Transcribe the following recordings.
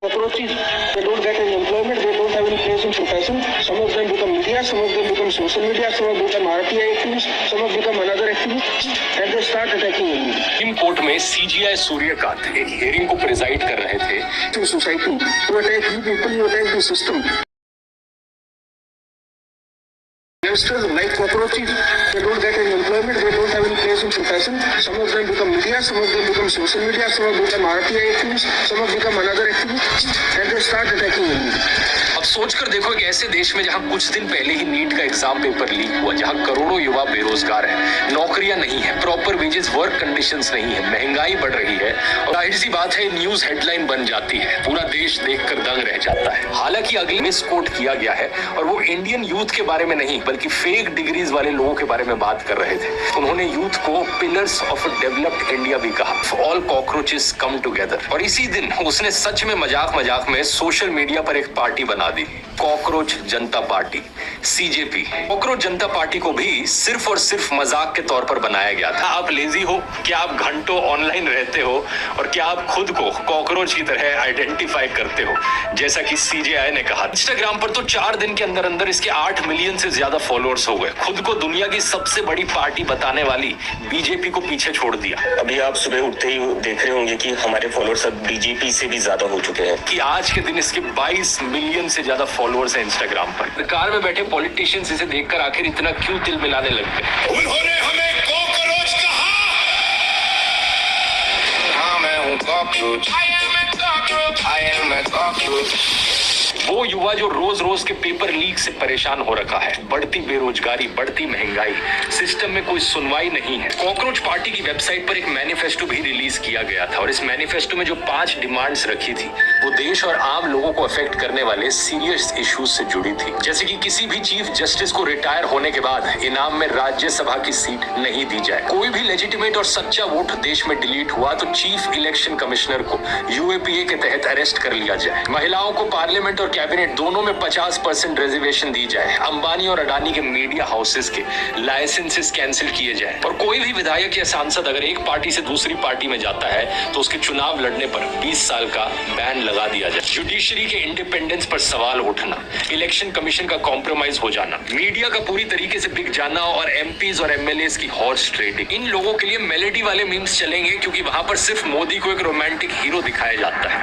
Approaches, they don't get any employment, they don't have any place in profession. Some of them become media, some of them become social media, some of them become RTI activists, some of them become another activist, and they start attacking me. Supreme court में CGI Suryakant एक hearing को preside कर रहे थे। To society, to attack you people, you attack the system. Youngsters like cockroaches, they don't get any employment, they don't have any place in profession. Some of them become media, some of them become social media, some of them become RTI activists, some of them become another activist, and they start attacking me. अब सोचकर देखो एक ऐसे देश में जहां कुछ दिन पहले ही नीट का एग्जाम पेपर लीक हुआ, जहां करोड़ों युवा बेरोजगार हैं, नौकरियां नहीं है, प्रॉपर वेजेस, वर्क कंडीशंस नहीं है, महंगाई बढ़ रही है और जाहिर सी बात है न्यूज हेडलाइन बन जाती है, पूरा देश देखकर दंग रह जाता है। हालांकि अगले मिसकोट किया गया है और वो इंडियन यूथ के बारे में नहीं बल्कि फेक डिग्रीज वाले लोगों के बारे में बात कर रहे थे। उन्होंने यूथ को pillars of a developed India भी कहा। All cockroaches come together. और इसी दिन उसने सच में मजाक में सोशल मीडिया पर एक पार्टी बना दी, कॉकरोच जनता पार्टी, सीजेपी। कॉकरोच जनता पार्टी को भी सिर्फ और सिर्फ मजाक के तौर पर बनाया गया था। आप लेजी हो, क्या आप घंटों ऑनलाइन रहते हो और क्या आप खुद को कॉकरोच की तरह आइडेंटिफाई करते हो, जैसा कि सीजेआई ने कहा। इंस्टाग्राम पर तो 4 दिन के अंदर अंदर इसके 8 मिलियन से ज्यादा फॉलोअर्स हो गए। खुद को दुनिया की सबसे बड़ी पार्टी बताने वाली बीजेपी को पीछे छोड़ दिया। अभी आप सुबह उठते ही देख रहे होंगे कि हमारे फॉलोअर्स अब बीजेपी से भी ज्यादा हो चुके हैं। कि आज के दिन इसके 22 मिलियन से ज्यादा फॉलोअर्स हैं इंस्टाग्राम पर। सरकार में बैठे पॉलिटिशियंस इसे देखकर आखिर इतना क्यों तिल मिलाने लग गए? उन्होंने हमें कॉकरोच कहा। हाँ, मैं हूँ cockroach. I am a cockroach. I am a cockroach. वो युवा जो रोज रोज के पेपर लीक से परेशान हो रखा है, बढ़ती बेरोजगारी, बढ़ती महंगाई, सिस्टम में कोई सुनवाई नहीं है। कॉकरोच पार्टी की वेबसाइट पर एक मैनिफेस्टो भी रिलीज किया गया था और इस मैनिफेस्टो में जो 5 डिमांड्स रखी थी वो देश और आम लोगों को अफेक्ट करने वाले सीरियस इश्यूज से जुड़ी थी। जैसे कि किसी भी चीफ जस्टिस को रिटायर होने के बाद इनाम में राज्यसभा की सीट नहीं दी जाए, कोई भी लेजिटिमेट और सच्चा वोट देश में डिलीट हुआ तो चीफ इलेक्शन कमिश्नर को यूएपीए के तहत अरेस्ट कर लिया जाए, महिलाओं को पार्लियामेंट और कैबिनेट दोनों में 50% रिजर्वेशन दी जाए, अंबानी और अडानी के मीडिया हाउसेस के लाइसेंसेस कैंसिल किए जाए और कोई भी विधायक या सांसद अगर एक पार्टी से दूसरी पार्टी में जाता है तो उसके चुनाव लड़ने पर 20 साल का बैन लगा दिया जाए। जुडिशरी के इंडिपेंडेंस पर सवाल उठना, इलेक्शन कमीशन का कॉम्प्रोमाइज हो जाना, मीडिया का पूरी तरीके से बिक जाना और एमपीज और एमएलएस की हॉर्स ट्रेडिंग। इन लोगों के लिए मेलेडी वाले मीम्स चलेंगे क्योंकि वहां पर सिर्फ मोदी को एक रोमांटिक हीरो दिखाया जाता है।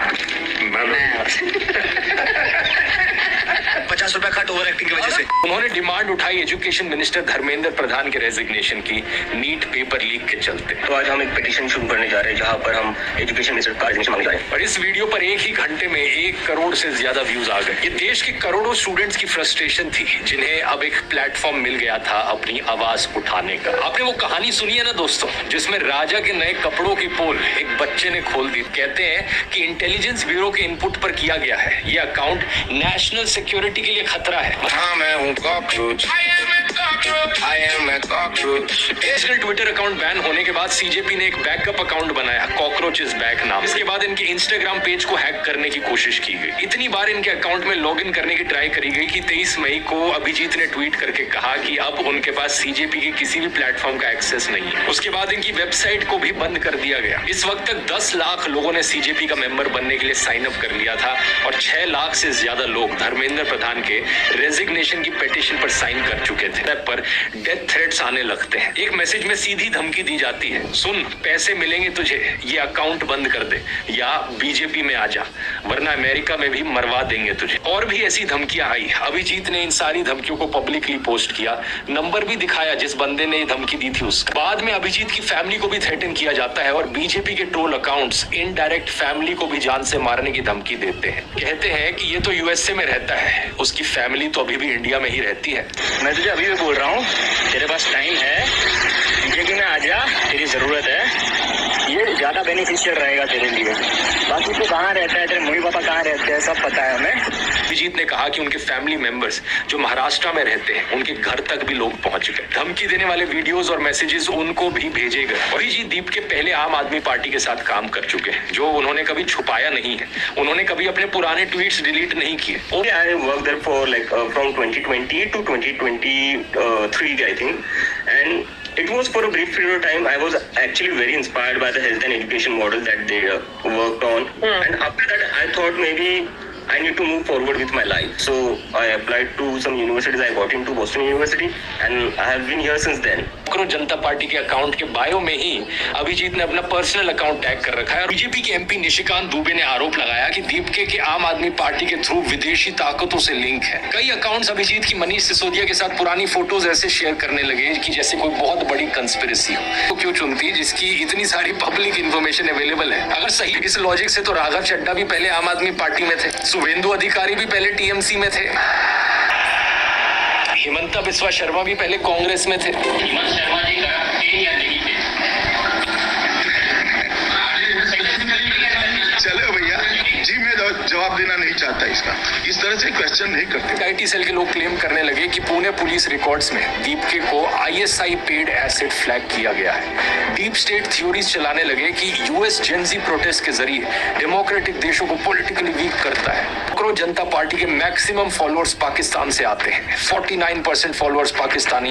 50 रुपए कट ओवर एक्टिंग की वजह से। उन्होंने डिमांड उठाई एजुकेशन मिनिस्टर धर्मेंद्र प्रधान के रेजिग्नेशन की, नीट पेपर लीक के चलते। तो आज हम एक पिटीशन शुरू करने जा रहे हैं जहां पर हम एजुकेशन मिनिस्टर का रेजिग्नेशन मांगने जा रहे हैं। और इस वीडियो पर एक ही घंटे में 1 करोड़ से ज्यादा व्यूज आ गए। ये देश के करोड़ों स्टूडेंट्स की फ्रस्ट्रेशन थी जिन्हें अब एक प्लेटफॉर्म मिल गया था अपनी आवाज उठाने का। आपने वो कहानी सुनी है ना दोस्तों, जिसमें राजा के नए कपड़ों की पोल एक बच्चे ने खोल दी। कहते हैं कि इंटेलिजेंस ब्यूरो के इनपुट पर किया गया है, ये अकाउंट नेशनल सिक्योरिटी के लिए खतरा है। हाँ, मैं हूँ cockroach. I am a cockroach. I am a cockroach. National Twitter account ban होने के बाद सीजेपी ने एक बैकअप अकाउंट बनाया, कॉकरोच इज बैक नाम। इसके बाद इनके इंस्टाग्राम पेज को हैक करने की कोशिश की गई। इतनी बार इनके अकाउंट में लॉगिन करने की ट्राई करी गई कि 23 मई को अभिजीत ने ट्वीट करके कहा कि अब उनके पास सीजेपी के किसी भी प्लेटफॉर्म का एक्सेस नहीं है। उसके बाद इनकी वेबसाइट को भी बंद कर दिया गया। इस वक्त तक 10 लाख लोगों ने सीजेपी का मेंबर बनने के लिए साइन अप कर लिया था और 6 लाख से ज्यादा लोग धर्मेंद्र प्रधान के रेजिग्नेशन की पिटीशन पर साइन कर चुके थे। पर डेथ थ्रेट्स आने लगते हैं। एक मैसेज में सीधी धमकी दी जाती है, सुन पैसे मिलेंगे तुझे, ये अकाउंट बंद कर दे या बीजेपी में आ जा वरना अमेरिका में भी मरवा देंगे तुझे। और भी ऐसी धमकियां आई। अभिजीत ने इन सारी धमकियों को पब्लिकली पोस्ट किया, नंबर भी दिखाया जिस बंदे ने धमकी दी थी उसका। बाद में अभिजीत की फैमिली को भी थ्रेटन किया जाता है और बीजेपी के ट्रोल अकाउंट्स इनडायरेक्ट फैमिली को भी जान से मारने की धमकी देते हैं। कहते हैं कि ये तो यूएसए में रहता है, उसकी फैमिली तो अभी भी इंडिया में ही रहती है। मैं तुझे अभी भी बोल रहा हूँ, तेरे पास टाइम है, बीजेपी में आ जा, तेरी जरूरत है, ये ज्यादा बेनिफिशियल रहेगा तेरे लिए। बाकी तू कहाँ रहता है, तेरे मम्मी पापा कहाँ रहते हैं, सब पता है हमें। अभिजीत ने कहा कि उनके फैमिली मेंबर्स जो महाराष्ट्र में रहते हैं उनके घर तक भी लोग पहुंच गए। धमकी देने वाले वीडियोस और मैसेजेस उनको भी भेजे गए। अभिजीत दीप के पहले आम आदमी पार्टी के साथ काम कर चुके हैं, जो उन्होंने कभी छुपाया नहीं है। उन्होंने कभी अपने पुराने ट्वीट्स डिलीट नहीं किए। I worked there for from 2020 to 2023 I think, and It was for a brief period of time. I was actually very inspired by the health and education model that they worked on. And after that, I thought maybe I need to move forward with my life. So I applied to some universities. I got into Boston University and I have been here since then. Congress Janata party के account के bio में ही अभिजीत ने अपना personal account tag कर रखा है। BJP के MP Nishikant Dubey ने आरोप लगाया कि दीपके के आम आदमी पार्टी के थ्रू विदेशी ताकतों से लिंक है। कई अकाउंट्स अभिजीत की मनीष सिसोदिया के साथ पुरानी फोटोज ऐसे शेयर करने लगे कि जैसे कोई बहुत बड़ी कंस्पिरेसी हो। तो क्यों चुनती जिसकी इतनी सारी पब्लिक इंफॉर्मेशन अवेलेबल है? अगर सही इस लॉजिक से तो राघव चड्डा भी पहले आम आदमी पार्टी में थे, शुभेंदु अधिकारी भी पहले टीएमसी में थे, हिमंता बिस्वा शर्मा भी पहले कांग्रेस में थे। हिमंत शर्मा जी या नहीं थे? चलो भैया जी, मैं जवाब देना नहीं चाहता इसका, इस तरह से क्वेश्चन नहीं करते। आईटी सेल के लोग क्लेम करने लगे कि पुणे पुलिस रिकॉर्ड्स में दीपके को आईएसआई पेड एसेट फ्लैग किया गया है। डीप स्टेट थ्योरीज चलाने लगे कि यूएस जेनजी प्रोटेस्ट के जरिए डेमोक्रेटिक देशों को पॉलिटिकली वीक करता है। कांग्रेस जनता पार्टी के मैक्सिमम फॉलोअर्स पाकिस्तान से आते हैं। 49% फॉलोअर्स पाकिस्तानी